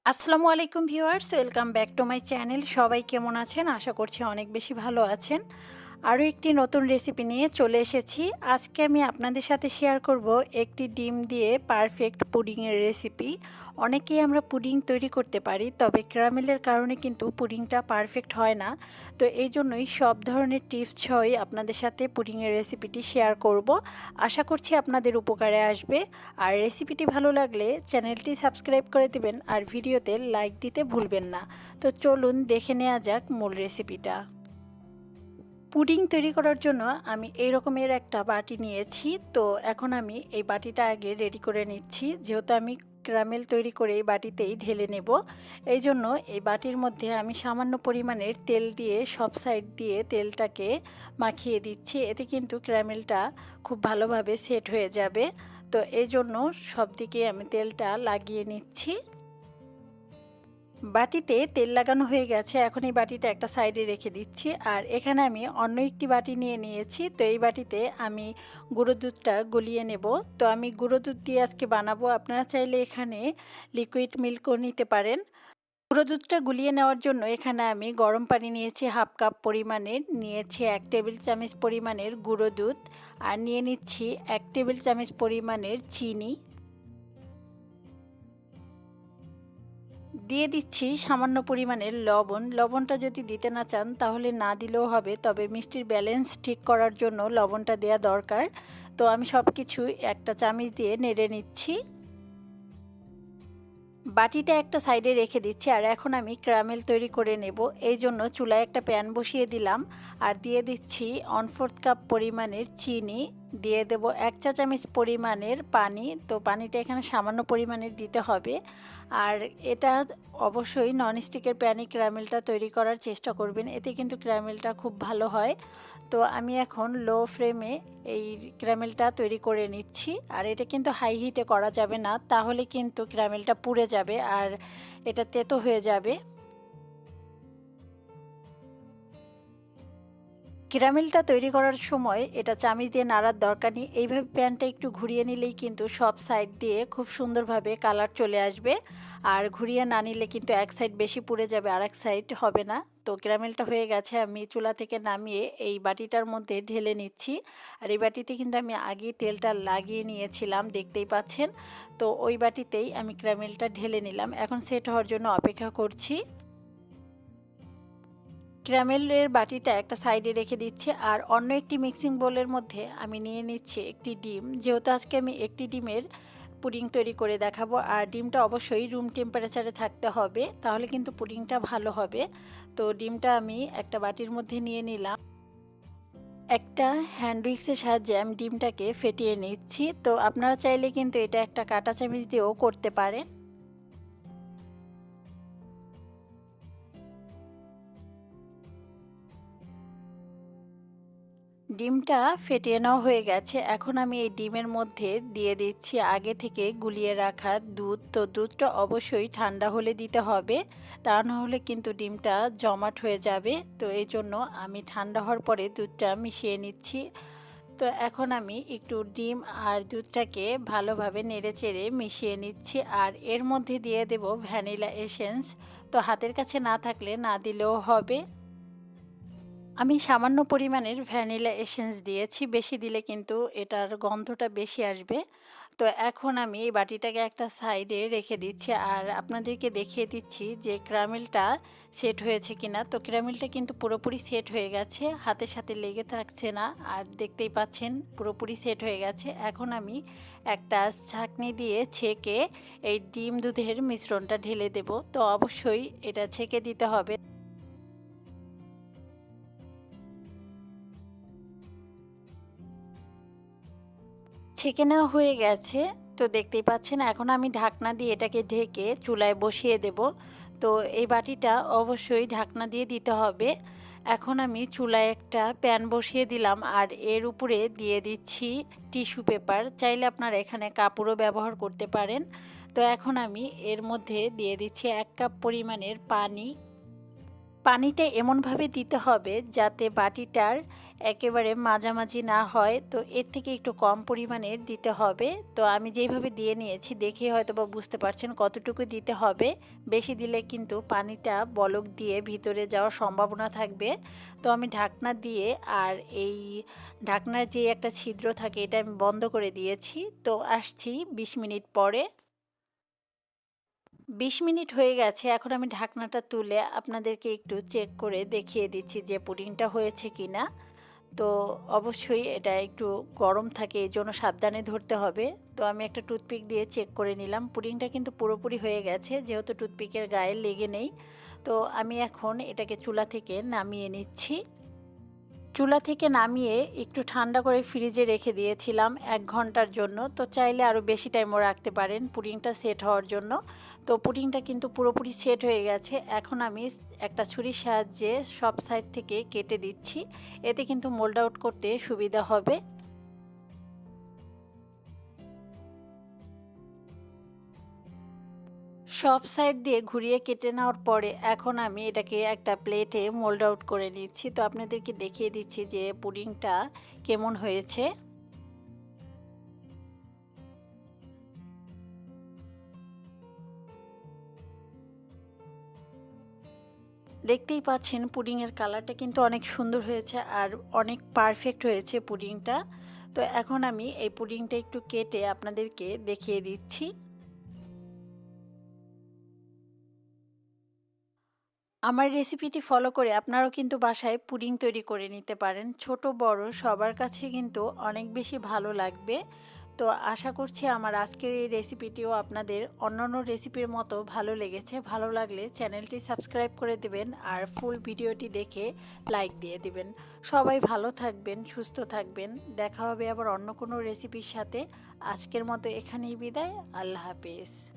আসসালামু আলাইকুম viewers, welcome back to my channel. সবাই কেমন আছেন? আশা করছি অনেক বেশি ভালো আছেন। আরও একটি নতুন রেসিপি নিয়ে চলে এসেছি। আজকে আমি আপনাদের সাথে শেয়ার করব একটি ডিম দিয়ে পারফেক্ট পুডিংয়ের রেসিপি। অনেকেই আমরা পুডিং তৈরি করতে পারি, তবে ক্যারামেলের কারণে কিন্তু পুডিংটা পারফেক্ট হয় না। তো এই জন্যই সব ধরনের টিপস সহই আপনাদের সাথে পুডিংয়ের রেসিপিটি শেয়ার করব। আশা করছি আপনাদের উপকারে আসবে। আর রেসিপিটি ভালো লাগলে চ্যানেলটি সাবস্ক্রাইব করে দেবেন আর ভিডিওতে লাইক দিতে ভুলবেন না। তো চলুন দেখে নেওয়া যাক মূল রেসিপিটা। পুডিং তৈরি করার জন্য আমি এই রকমের একটা বাটি নিয়েছি। তো এখন আমি এই বাটিটা আগে রেডি করে নিচ্ছি, যেহেতু আমি ক্যারামেল তৈরি করে এই বাটিতেই ঢেলে নেব। এই জন্য এই বাটির মধ্যে আমি সামান্য পরিমাণের তেল দিয়ে সব সাইড দিয়ে তেলটাকে মাখিয়ে দিচ্ছি। এতে কিন্তু ক্যারামেলটা খুব ভালোভাবে সেট হয়ে যাবে। তো এই জন্য সব দিকে আমি তেলটা লাগিয়ে নিচ্ছি। বাটিতে তেল লাগানো হয়ে গেছে, এখন এই বাটিটা একটা সাইডে রেখে দিচ্ছি। আর এখানে আমি অন্য একটি বাটি নিয়ে নিয়েছি। তো এই বাটিতে আমি গুঁড়ো দুধটা গলিয়ে নেব। তো আমি গুঁড়ো দুধ দিয়ে আজকে বানাবো। আপনারা চাইলে এখানে লিকুইড মিল্কও নিতে পারেন। গুঁড়ো দুধটা গুলিয়ে নেওয়ার জন্য এখানে আমি গরম পানি নিয়েছি হাফ কাপ পরিমাণের, নিয়েছি 1 টেবিল চামচ পরিমাণের গুঁড়ো দুধ, আর নিয়ে নিচ্ছি 1 টেবিল চামচ পরিমাণের চিনি, দিয়ে দিচ্ছি সামান্য পরিমাণের লবণ। লবণটা যদি দিতে না চান তাহলে না দিলেও হবে, তবে মিষ্টির ব্যালেন্স ঠিক করার জন্য লবণটা দেওয়া দরকার। তো আমি সব কিছু একটা চামচ দিয়ে নেড়ে নিচ্ছি। বাটিটা একটা সাইডে রেখে দিচ্ছি। আর এখন আমি ক্যারামেল তৈরি করে নেব। এই জন্য চুলায় একটা প্যান বসিয়ে দিলাম আর দিয়ে দিচ্ছি 1/4 কাপ পরিমাণের চিনি, দিয়ে দেব 1 চা চামচ পরিমাণের পানি। তো পানিটা এখানে সামান্য পরিমাণের দিতে হবে। আর এটা অবশ্যই ননস্টিকের প্যানে ক্যারামেলটা তৈরি করার চেষ্টা করবেন, এতে কিন্তু ক্যারামেলটা খুব ভালো হয়। তো আমি এখন লো ফ্লেমে এই ক্যারামেলটা তৈরি করে নিচ্ছি। আর এটা কিন্তু হাই হিটে করা যাবে না, তাহলে কিন্তু ক্যারামেলটা পুড়ে যাবে আর এটা তেতো হয়ে যাবে। ক্যারামেলটা তৈরি করার সময় এটা চামচ দিয়ে নাড়ার দরকার নেই। এইভাবে প্যানটা একটু ঘুরিয়ে নিলেই কিন্তু সব সাইড দিয়ে খুব সুন্দরভাবে কালার চলে আসবে। আর ঘুরিয়ে না নিলে কিন্তু এক সাইড বেশি পুড়ে যাবে, আর এক সাইড হবে না। তো ক্যারামেলটা হয়ে গেছে, আমি চুলা থেকে নামিয়ে এই বাটিটার মধ্যে ঢেলে নিচ্ছি। আর এই বাটিতে কিন্তু আমি আগেই তেলটা লাগিয়ে নিয়েছিলাম, দেখতেই পাচ্ছেন। তো ওই বাটিতেই আমি ক্যারামেলটা ঢেলে নিলাম। এখন সেট হওয়ার জন্য অপেক্ষা করছি। ক্যারামেলের বাটিটা একটা সাইডে রেখে দিচ্ছি। আর অন্য একটি মিক্সিং বোলের মধ্যে আমি নিয়ে নিচ্ছি একটি ডিম, যেহেতু আজকে আমি একটি ডিমের পুডিং তৈরি করে দেখাবো। আর ডিমটা অবশ্যই রুম টেম্পারেচারে থাকতে হবে, তাহলে কিন্তু পুডিংটা ভালো হবে। তো ডিমটা আমি একটা বাটির মধ্যে নিয়ে নিলাম। একটা হ্যান্ড উইক্সের সাহায্যে আমি ডিমটাকে ফেটিয়ে নিচ্ছি। তো আপনারা চাইলে কিন্তু এটা একটা কাঁটা চামচ দিয়েও করতে পারেন। ডিমটা ফেটিয়ে নেওয়া হয়ে গেছে। এখন আমি এই ডিমের মধ্যে দিয়ে দিচ্ছি আগে থেকে গুলিয়ে রাখা দুধ। তো দুধটা অবশ্যই ঠান্ডা হলে দিতে হবে, তা না হলে কিন্তু ডিমটা জমাট হয়ে যাবে। তো এই জন্য আমি ঠান্ডা হওয়ার পরে দুধটা মিশিয়ে নিচ্ছি। তো এখন আমি একটু ডিম আর দুধটাকে ভালোভাবে নেড়েচেড়ে মিশিয়ে নিচ্ছি। আর এর মধ্যে দিয়ে দেব ভ্যানিলা এসেন্স। তো হাতের কাছে না থাকলে না দিলেও হবে। আমি সামান্য পরিমাণের ভ্যানিলা এসেন্স দিয়েছি, বেশি দিলে কিন্তু এটার গন্ধটা বেশি আসবে। তো এখন আমি এই বাটিটাকে একটা সাইডে রেখে দিচ্ছি আর আপনাদেরকে দেখিয়ে দিচ্ছি যে ক্যারামেলটা সেট হয়েছে কিনা। তো ক্যারামেলটা কিন্তু পুরোপুরি সেট হয়ে গেছে, হাতের সাথে লেগে থাকছে না। আর দেখতেই পাচ্ছেন পুরোপুরি সেট হয়ে গেছে। এখন আমি একটা ছাঁকনি দিয়ে ছেঁকে এই ডিম দুধের মিশ্রণটা ঢেলে দেব। তো অবশ্যই এটা ছেঁকে দিতে হবে। ছেঁকে নেওয়া হয়ে গেছে। তো দেখতেই পাচ্ছেন, এখন আমি ঢাকনা দিয়ে এটাকে ঢেকে চুলায় বসিয়ে দেব। তো এই বাটিটা অবশ্যই ঢাকনা দিয়ে দিতে হবে। এখন আমি চুলায় একটা প্যান বসিয়ে দিলাম আর এর উপরে দিয়ে দিচ্ছি টিস্যু পেপার। চাইলে আপনারা এখানে কাপড়ও ব্যবহার করতে পারেন। তো এখন আমি এর মধ্যে দিয়ে দিচ্ছি 1 কাপ পরিমাণের পানি। পানিটা এমনভাবে দিতে হবে যাতে বাটিটার একেবারে মাঝামাঝি না হয়, তো এর থেকে একটু কম পরিমাণের দিতে হবে। তো আমি যেইভাবে দিয়ে নিয়েছি দেখে হয়তো বা বুঝতে পারছেন কতটুকু দিতে হবে। বেশি দিলে কিন্তু পানিটা বলক দিয়ে ভিতরে যাওয়ার সম্ভাবনা থাকবে। তো আমি ঢাকনা দিয়ে আর এই ঢাকনার যে একটা ছিদ্র থাকে এটা আমি বন্ধ করে দিয়েছি। তো আসছি 20 মিনিট পরে। 20 মিনিট হয়ে গেছে। এখন আমি ঢাকনাটা তুলে আপনাদেরকে একটু চেক করে দেখিয়ে দিচ্ছি যে পুডিংটা হয়েছে কিনা। তো অবশ্যই এটা একটু গরম থাকে, এই জন্য সাবধানে ধরতে হবে। তো আমি একটা টুথপিক দিয়ে চেক করে নিলাম। পুডিংটা কিন্তু পুরোপুরি হয়ে গেছে, যেহেতু টুথপিকের গায়ে লেগে নেই। তো আমি এখন এটাকে চুলা থেকে নামিয়ে নিচ্ছি। চুলা থেকে নামিয়ে একটু ঠান্ডা করে ফ্রিজে রেখে দিয়েছিলাম 1 ঘন্টার জন্য। তো চাইলে আরও বেশি টাইমও রাখতে পারেন পুডিংটা সেট হওয়ার জন্য। তো পুডিংটা কিন্তু পুরোপুরি সেট হয়ে গেছে। এখন আমি একটা ছুরির সাহায্যে সব সাইড থেকে কেটে দিচ্ছি, এতে কিন্তু মোল্ড আউট করতে সুবিধা হবে। সব সাইড দিয়ে ঘুরিয়ে কেটে নেওয়ার পরে এখন আমি এটাকে একটা প্লেটে মোল্ড আউট করে নিচ্ছি। তো আপনাদেরকে দেখিয়ে দিচ্ছি যে পুডিংটা কেমন হয়েছে। দেখতেই পাচ্ছেন পুডিংয়ের কালারটা কিন্তু অনেক সুন্দর হয়েছে আর অনেক পারফেক্ট হয়েছে পুডিংটা। তো এখন আমি এই পুডিংটা একটু কেটে আপনাদেরকে দেখিয়ে দিচ্ছি। আমার রেসিপিটি ফলো করে আপনারাও কিন্তু বাসায় পুডিং তৈরি করে নিতে পারেন। ছোট বড় সবার কাছে কিন্তু অনেক বেশি ভালো লাগবে। তো আশা করছি আমার আজকের এই রেসিপিটিও আপনাদের অন্যান্য রেসিপির মতো ভালো লেগেছে। ভালো লাগলে চ্যানেলটি সাবস্ক্রাইব করে দেবেন আর ফুল ভিডিওটি দেখে লাইক দিয়ে দিবেন। সবাই ভালো থাকবেন, সুস্থ থাকবেন। দেখা হবে আবার অন্য কোনো রেসিপির সাথে। আজকের মতো এখানেই বিদায়। আল্লাহ হাফেজ।